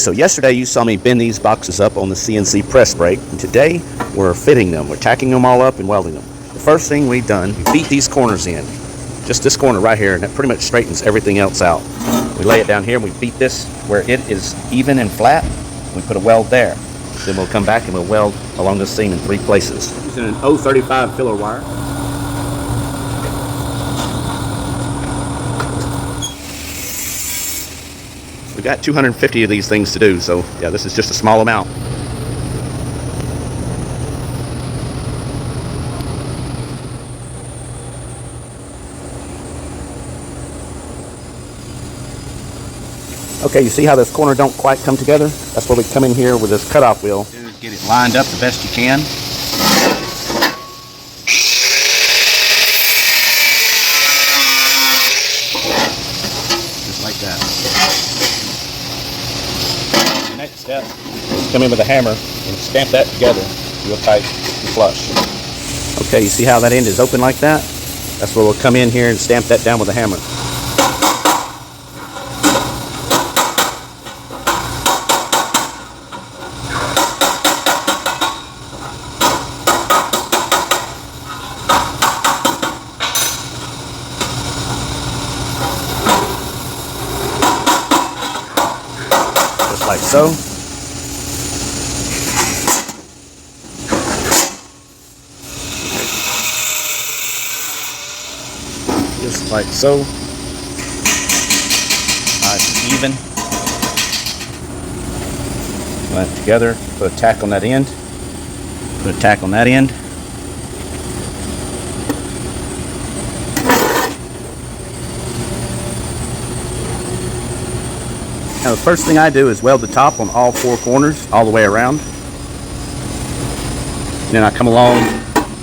so yesterday you saw me bend these boxes up on the CNC press brake, and today we're fitting them. We're tacking them all up and welding them. The first thing we've done, we beat these corners in. Just this corner right here, and that pretty much straightens everything else out. We lay it down here and we beat this where it is even and flat. We put a weld there. Then we'll come back and we'll weld along the seam in 3 places. Using an 035 filler wire. We got 250 of these things to do, so yeah, this is just a small amount. Okay, you see how this corner don't quite come together? That's where we come in here with this cutoff wheel. Get it lined up the best you can. Just like that. The next step is come in with a hammer and stamp that together real tight and flush. Okay, you see how that end is open like that? That's where we'll come in here and stamp that down with a hammer. Like so. Just like so. Nice and even. Put that together. Put a tack on that end. Put a tack on that end. Now the first thing I do is weld the top on all 4 corners all the way around. And then I come along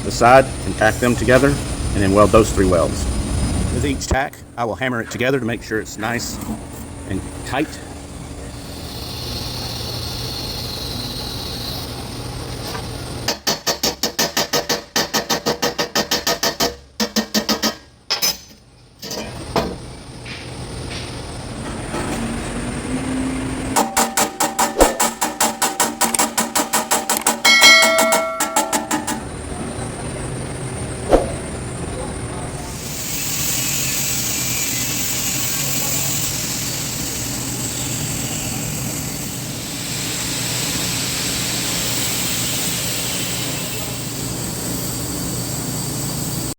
the side and tack them together and then weld those 3 welds. With each tack, I will hammer it together to make sure it's nice and tight.